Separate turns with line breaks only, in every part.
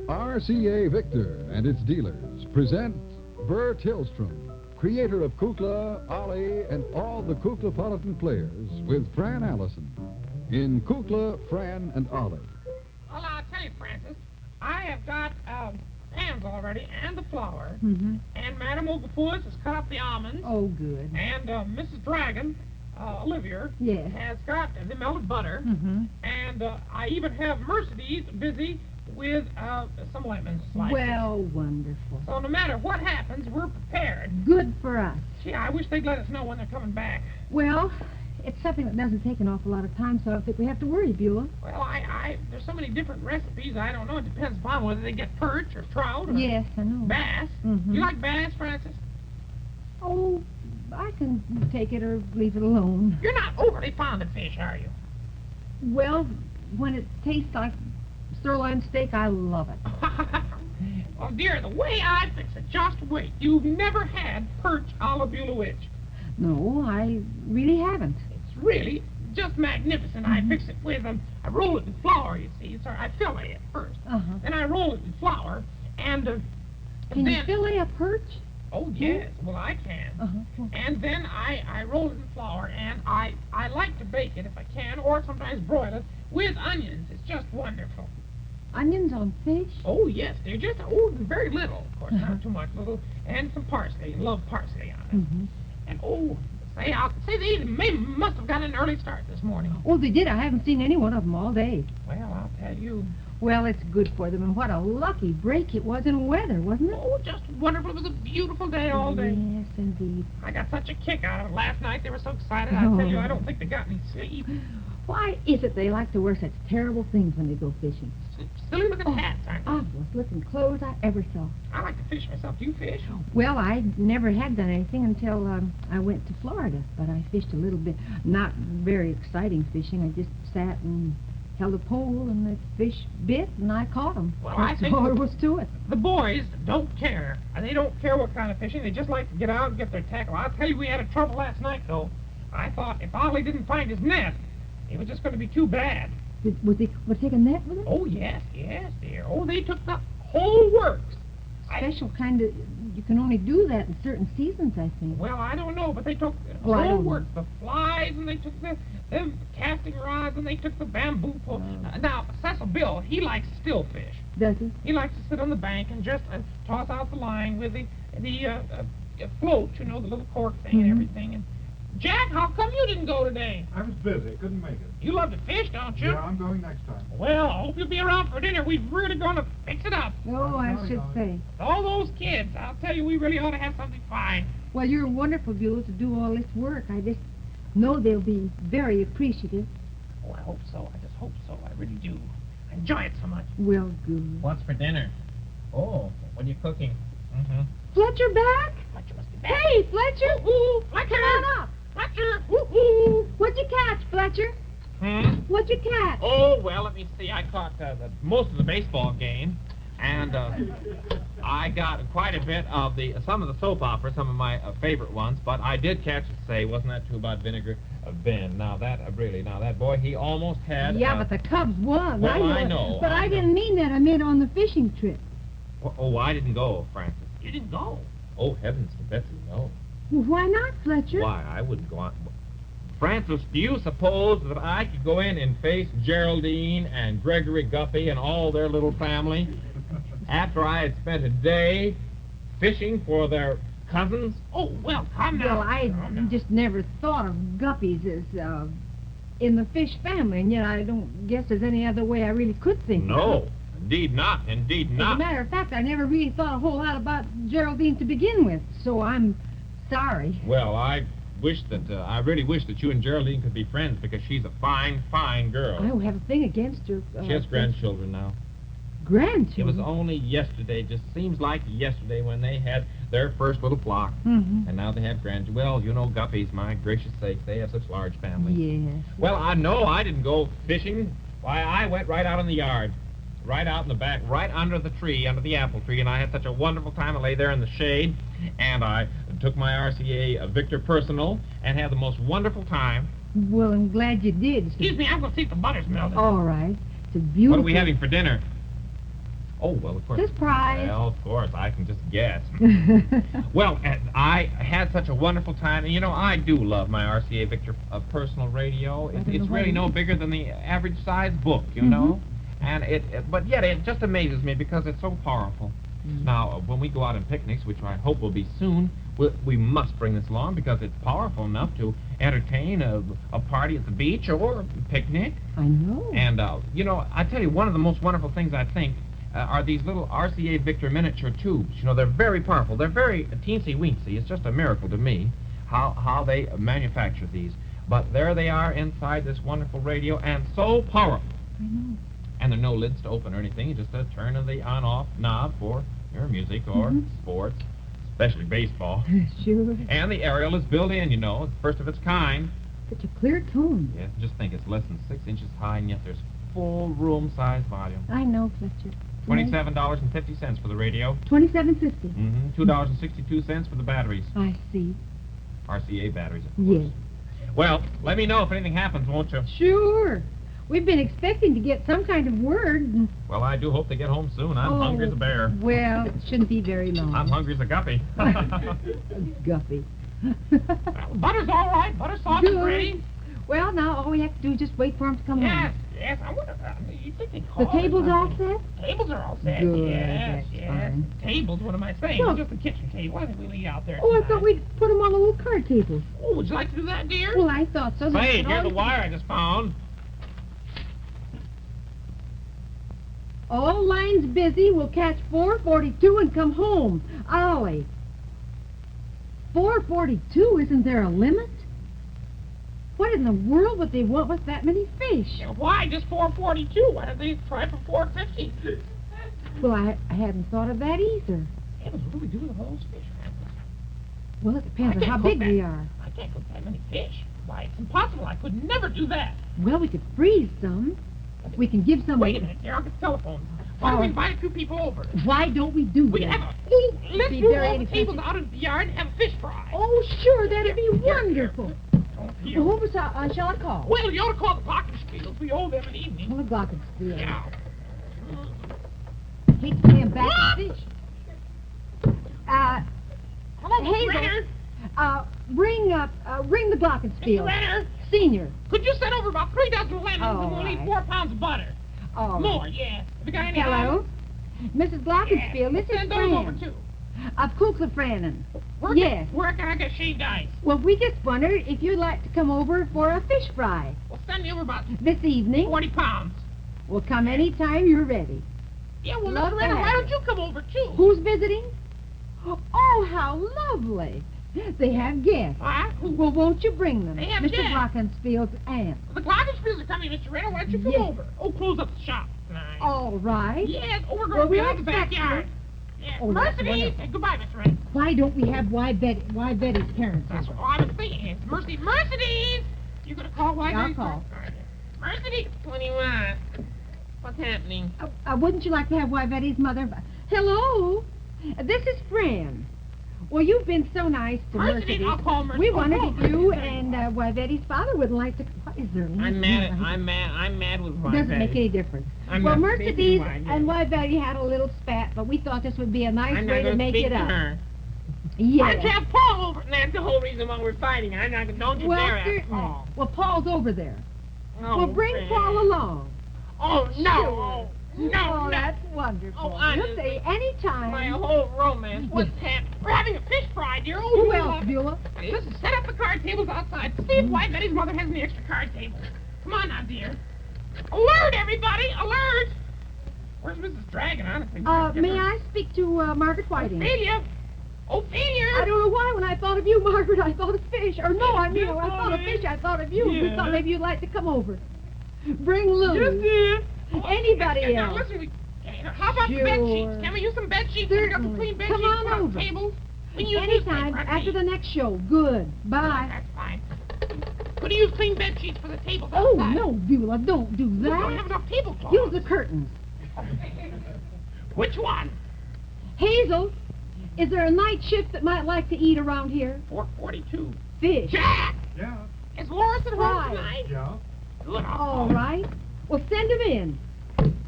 RCA Victor and its dealers present Bert Hillstrom, creator of Kukla, Ollie, and all the Kuklapolitan players, with Fran Allison in Kukla, Fran and Ollie.
Well, I'll tell you, Francis, I have got pans already and the flour.
Mm-hmm.
And Madame Ogafus has cut up the almonds.
Oh, good.
And Mrs. Dragon, Olivia,
Yes.
has got the melted butter.
Mm-hmm.
And I even have Mercedes busy with some lemons sliced.
Well, wonderful.
So no matter what happens, we're prepared.
Good for us.
Gee, I wish they'd let us know when they're coming back.
Well, it's something that doesn't take an awful lot of time, so I don't think we have to worry, Buelah.
Well, there's so many different recipes, I don't know. It depends upon whether they get perch or trout or
Yes, I know.
bass.
Mhm.
You like bass, Francis?
Oh, I can take it or leave it alone.
You're not overly fond of fish, are you?
Well, when it tastes like sirloin steak, I love it.
Oh, dear, the way I fix it, just wait. You've never had perch a la Buelah Witch.
No, I really haven't.
It's really just magnificent. I fix it with, I roll it in flour, you see. Sorry, I fillet it first.
Uh-huh.
Then I roll it in flour, and
Can
then...
you fillet a perch?
Oh, yes. Well, I can.
Uh-huh.
And then I roll it in flour, and I like to bake it if I can, or sometimes broil it with onions. It's just wonderful.
Onions on fish?
Oh, yes. They're just, very little, of course, not too much, little, and some parsley. Love parsley on it.
Mm-hmm.
And, I'll say they must have gotten an early start this morning.
Oh, they did. I haven't seen any one of them all day.
Well, I'll tell you.
Well, it's good for them, and what a lucky break it was in weather, wasn't it?
Oh, just wonderful. It was a beautiful day all day.
Yes, indeed.
I got such a kick out of it last night. They were so excited. I tell you, I don't think they got any sleep.
Why is it they like to wear such terrible things when they go fishing?
Silly looking hats, aren't they?
Ugliest looking clothes I ever saw.
I like to fish myself. Do you fish?
Well, I never had done anything until I went to Florida, but I fished a little bit. Not very exciting fishing. I just sat and held a pole, and the fish bit, and I caught them.
Well, I
That's
think
all there was to it.
The boys don't care. And they don't care what kind of fishing. They just like to get out and get their tackle. I'll tell you, we had a trouble last night, though. I thought if Ollie didn't find his net, it was just going to be too bad.
Was they take a net with it?
Oh, yes, dear. Oh, they took the whole works.
Special kind of... You can only do that in certain seasons, I think.
Well, I don't know, but they took the
Oh, I
whole
don't know.
works. The flies, and they took the casting rods, and they took the bamboo pole. Now, Cecil Bill, he likes still fish.
Does it?
He likes to sit on the bank and just toss out the line with the float, you know, the little cork thing and everything. And Jack, how come you didn't go today?
I was busy. Couldn't make it.
You love to fish, don't you?
Yeah, I'm going next time.
Well, I hope you'll be around for dinner. We're really going to fix it up.
Oh, I should say.
All those kids, I'll tell you, we really ought to have something fine.
Well, you're wonderful, Buelah, to do all this work. I just know they'll be very appreciative.
Oh, I hope so. I just hope so. I really do. I enjoy it so much.
Well, good.
What's for dinner? Oh, what are you cooking? Mm-hmm.
Fletcher back?
Fletcher must be back.
Hey, Fletcher!
Ooh, Fletcher!
Come on up.
Fletcher! Ooh.
What'd you catch, Fletcher? What'd you catch?
Oh, well, let me see. I caught most of the baseball game, and I got quite a bit of some of the soap operas, some of my favorite ones, but I did catch it, say, wasn't that true about Vinegar Ben? Now, that boy, he almost had...
Yeah, but the Cubs won.
Well, I know.
But I didn't mean that. I meant on the fishing trip.
Oh, I didn't go, Francis.
You didn't go.
Oh, heavens to Betsy, no.
Well, why not, Fletcher?
Why, I wouldn't go on. Francis, do you suppose that I could go in and face Geraldine and Gregory Guppy and all their little family after I had spent a day fishing for their cousins?
Oh, well, come now.
Well, I just never thought of guppies as in the fish family, and yet I don't guess there's any other way I really could think of it.
No, indeed not, indeed
As a
not.
matter of fact, I never really thought a whole lot about Geraldine to begin with, so I'm sorry.
Well, I really wish that you and Geraldine could be friends because she's a fine, fine girl.
I don't have a thing against her.
She has grandchildren now.
Grandchildren?
It was only yesterday, just seems like yesterday, when they had their first little flock.
Mm-hmm.
And now they have grandchildren. Well, you know, guppies, my gracious sakes, they have such large families.
Yes.
Well, I know I didn't go fishing. Why, I went right out in the yard, right out in the back, right under the tree, under the apple tree, and I had such a wonderful time. I lay there in the shade, and I took my RCA Victor Personal and had the most wonderful time.
Well, I'm glad you did.
Excuse me, I'm going to see if the butter's melted.
All right. It's a beautiful...
What are we having for dinner? Oh, well, of course.
Surprise.
Well, of course, I can just guess. Well, I had such a wonderful time, and I do love my RCA Victor personal radio. It's really no bigger than the average size book, you know? And but yet it just amazes me because it's so powerful. Now, when we go out on picnics, which I hope will be soon, we must bring this along because it's powerful enough to entertain a party at the beach or a picnic.
I know.
And, I tell you, one of the most wonderful things I think are these little RCA Victor miniature tubes. They're very powerful. They're very teensy-weensy. It's just a miracle to me how they manufacture these. But there they are inside this wonderful radio, and so powerful.
I know.
And there are no lids to open or anything. You just turn of the on-off knob for your music or sports, especially baseball.
Sure.
And the aerial is built in, It's the first of its kind.
Such a clear tone.
Yeah, just think it's less than 6 inches high, and yet there's full room-size volume.
I know, Fletcher.
$27.50 for the radio.
$27.50.
$2.62 for the batteries.
I see.
RCA batteries, of course.
Yes.
Well, let me know if anything happens, won't you?
Sure. We've been expecting to get some kind of word.
Well, I do hope they get home soon. I'm hungry as a bear.
Well, it shouldn't be very long.
I'm hungry as a guppy.
Guppy.
Well, butter's all right. Butter's soft and ready.
Well, now all we have to do is just wait for him to come home.
Yes. I wonder, you think they call
The table's
it,
all set?
Tables are all set.
Good,
Yes.
that's fine.
Tables, what am I saying?
Well-
Just a kitchen table. I think we leave out there.
Oh, I
tonight.
thought we'd put them on the little card tables.
Oh, would you like to do that, dear?
Well, I thought so.
Say, here's the wire I just found.
All lines busy. We'll catch 442 and come home. Ollie. 442? Isn't there a limit? What in the world would they want with that many fish?
Yeah, why just 442? Why don't they try for 450?
Well, I hadn't thought of that either.
Yeah, but what do we do with all those fish?
Well, it depends on
I can't
how
cook
big
that.
they are.
I can't cook that many fish. Why, it's impossible. I could never do that.
Well, we could freeze some. We can give some...
Wait a minute, dear. I'll get the telephone. Why don't we invite a few people over?
Why don't we do
We
that?
can have a... Let's
Be
move
very
all the
inefficient.
tables out into the yard and have a fish fry.
Oh, sure, that'd be
Here,
wonderful.
Here.
Well, who shall I call?
Well, you ought to call the Glockenspiels. We owe them an evening.
Well, the Glockenspiel.
Yeah.
Hate to pay him back to fish.
Hello, Mr.
Hazel.
Renner.
Ring the Glockenspiel.
Mr. Renner,
Senior.
could you send over about 3 dozen lemons
All
and we'll need
right.
4 pounds of butter?
Oh.
More, yeah. Have you got any?
Hello? Mrs. Glockenspiel, this is
Send those over,
Fran.
too.
Of Kukla, Fran.
Where
Yes.
Where can I get shaved ice?
Well, we just wondered if you'd like to come over for a fish fry
Well, send me over about
this evening.
40 pounds.
We'll come any time you're ready.
Yeah, well,
Love
Mr.
to
Renner,
have
why
you.
don't you come over, too?
Who's visiting? Oh, how lovely. They have guests.
Huh? Who?
Well, won't you bring them?
They have
Mr.
guests.
Glockenspiel's aunt.
The Glockenspiels are coming, Mr. Renner. Why don't you come
Yes.
over? Oh, close up the shop tonight.
All right.
Yes, oh, we're
Well,
going to be
we'll
out in the
expect you.
backyard. Yes,
Oh, that's
Mercedes.
wonderful.
Hey, goodbye, Mr. Renner.
Why don't we have why Betty's parents
That's
over?
what I was thinking. It's Mercedes. You gonna call? Why?
I'll call.
Mercedes. 21. What's happening?
Wouldn't you like to have Yvette's mother? Hello, this is Fran. Well, you've been so nice to
Mercedes, I'll call Mercedes.
We wondered
Oh,
if you
Mercedes.
and Yvette's father would like to. What is there?
I'm mad with my
Doesn't make any difference.
I'm
Well,
not
Mercedes
speaking mine,
and
yes.
Yvette had a little spat, but we thought this would be a nice
I'm
way
not
to
going
make
speak
it
to
up.
her.
Why don't you
Yeah.
have Paul over? And that's the whole reason why we're fighting. I'm not. Don't you
Well,
dare ask
certainly.
Paul.
Well, Paul's over there.
Oh,
Well, bring
Fran.
Paul along.
Oh no!
Sure.
Oh, no!
Oh,
no.
that's wonderful.
Oh,
You'll
honestly.
say any time.
My whole romance. What's happening? We're having a fish fry, dear. Oh,
Who
you
else,
love it.
Buelah?
Listen, set up the card tables outside. See if White Betty's mother has any extra card tables. Come on now, dear. Alert, everybody! Alert! Where's Mrs. Dragon, honestly?
May I speak to Margaret Whiting?
Ophelia! Ophelia!
I don't know why when I thought of you, Margaret, I thought of fish. Or no, I mean, I thought of fish, I thought of you. We
Yeah.
thought maybe you'd like to come over. Bring Lou.
Yes, dear.
Anybody
Now,
else.
listen, how about the bed sheets?
Sure.
Can we use some bed sheets? We got some
Certainly.
clean bed
Come
sheets
on
put on
over.
the tables. We can use
Anytime
newspaper
after the
underneath.
next show. Good. Bye.
That's fine. We can use clean bed sheets for the tables
Oh,
outside.
no, Beulah, don't do
We don't have
that.
enough tablecloths.
Use the curtains.
Which one?
Hazel, is there a night shift that might like to eat around here?
442.
Fish.
Jack!
Yeah.
Is Loris at home
Why?
tonight?
Yeah?
Good.
All right. Well, send him in.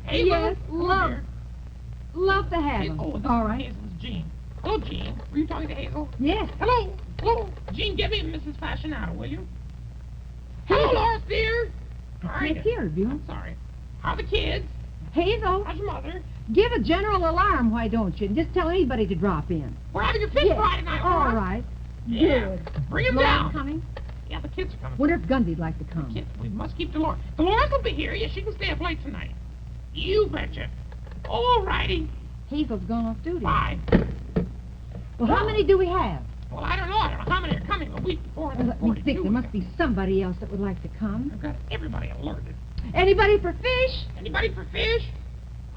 Hazel,
Yes,
who's
love.
here?
Love to have him.
Oh, this
All
is
right.
Hazel's Jean. Hello, Jean. Were you talking to Hazel?
Yes.
Hello. Hello. Jean, give me Mrs. Fashionado, will you? Hello, Loris, dear. How are
Can't
you?
hear, Beulah.
I'm sorry. How are the kids?
Hazel,
How's your mother?
give a general alarm, why don't you? And just tell anybody to drop in.
We're having a fish
Yes.
fry tonight,
All
Loris.
right.
Yeah.
Good.
Bring him
Laura's
down.
coming.
Yeah, the kids are coming.
Wonder if Gundy'd like to come.
Kids, we must keep Dolores. Dolores will be here. Yes, she can stay up late tonight. You betcha. All righty.
Hazel's gone off duty.
Bye.
Well, how many do we have?
Well, I don't know. I don't know how many are coming. A week before.
Well, let me think. There must be somebody else that would like to come.
I've got everybody alerted.
Anybody for fish?
Anybody for fish?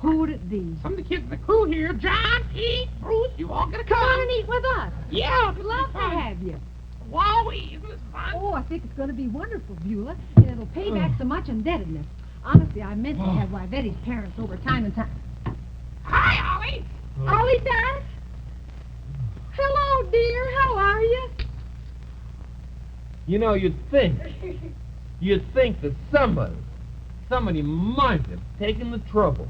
Who would it be?
Some of the kids in the crew here. John, Pete, Bruce, you all gonna come?
Come on and eat with us.
Yeah,
We'd love to have you.
Wowie, isn't this fun?
Oh, I think it's going to be wonderful, Buelah, and it'll pay back so much indebtedness. Honestly, I meant to have Yvette's parents over time and time.
Hi, Ollie.
Ollie, Dad? Hello, dear. How are you?
You know, you'd think that somebody might have taken the trouble,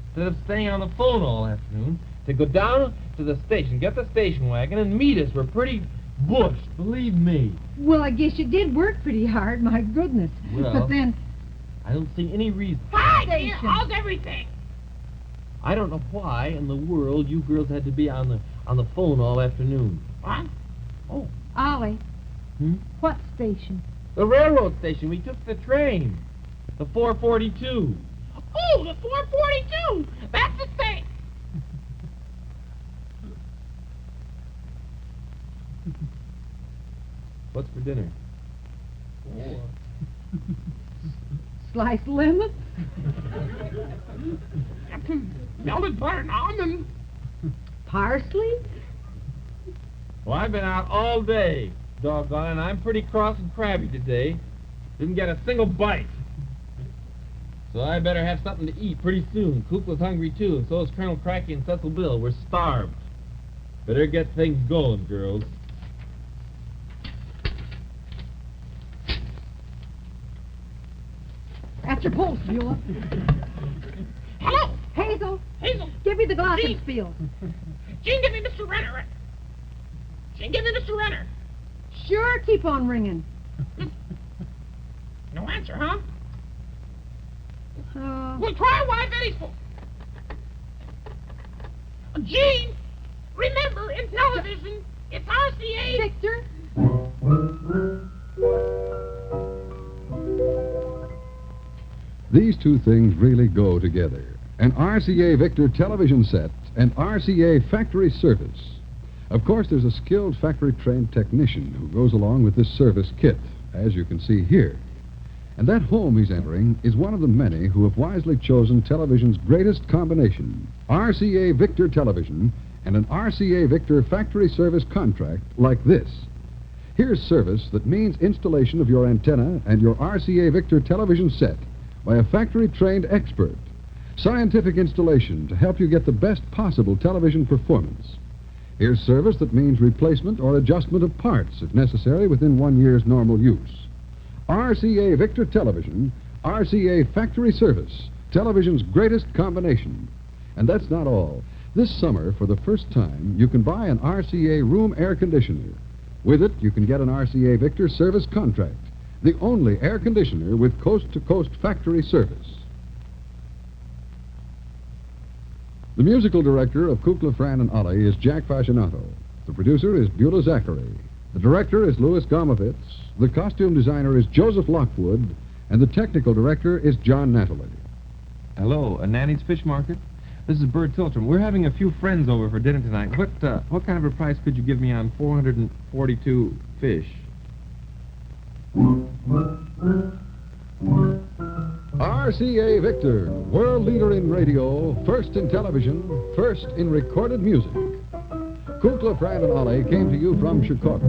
instead of staying on the phone all afternoon, to go down to the station, get the station wagon, and meet us. We're pretty bushed, believe me.
Well, I guess you did work pretty hard, my goodness.
Well-
But then,
I don't see any reason.
Hi, dear.
Station.
How's everything?
I don't know why in the world you girls had to be on the phone all afternoon.
What? Oh,
Ollie,
Hmm?
what station?
The railroad station. We took the train. The 442.
oh, the 442. That's the thing.
What's for dinner?
Sliced lemon?
Melted butter and almond.
Parsley?
Well, I've been out all day, doggone, and I'm pretty cross and crabby today. Didn't get a single bite. So I better have something to eat pretty soon. Kukla's hungry too, and so is Colonel Cracky and Cecil Bill. We're starved. Better get things going, girls.
At your pulse, Buelah.
Hello.
Hazel,
Hazel.
give me the
Jean.
glockenspiel.
Jean, give me Mr. Renner. Jean, give me Mr. Renner.
Sure, keep on ringing.
No answer, huh?
Uh,
We'll try Yvette's phone. Jean, remember, in television, it's RCA.
Victor?
These two things really go together. An RCA Victor television set and RCA factory service. Of course, there's a skilled factory-trained technician who goes along with this service kit, as you can see here. And that home he's entering is one of the many who have wisely chosen television's greatest combination, RCA Victor television and an RCA Victor factory service contract like this. Here's service that means installation of your antenna and your RCA Victor television set by a factory-trained expert. Scientific installation to help you get the best possible television performance. Here's service that means replacement or adjustment of parts, if necessary, within 1 year's normal use. RCA Victor Television, RCA Factory Service, television's greatest combination. And that's not all. This summer, for the first time, you can buy an RCA room air conditioner. With it, you can get an RCA Victor service contract, the only air conditioner with coast-to-coast factory service. The musical director of Kukla, Fran and Ollie is Jack Fascinato. The producer is Beulah Zachary. The director is Louis Gomovitz. The costume designer is Joseph Lockwood. And the technical director is John Nathalie.
Hello, a Nanny's Fish Market. This is Bert Tiltram. We're having a few friends over for dinner tonight. What kind of a price could you give me on 442 fish?
RCA Victor, world leader in radio, first in television, first in recorded music. Kukla, Fran and Ollie came to you from Chicago.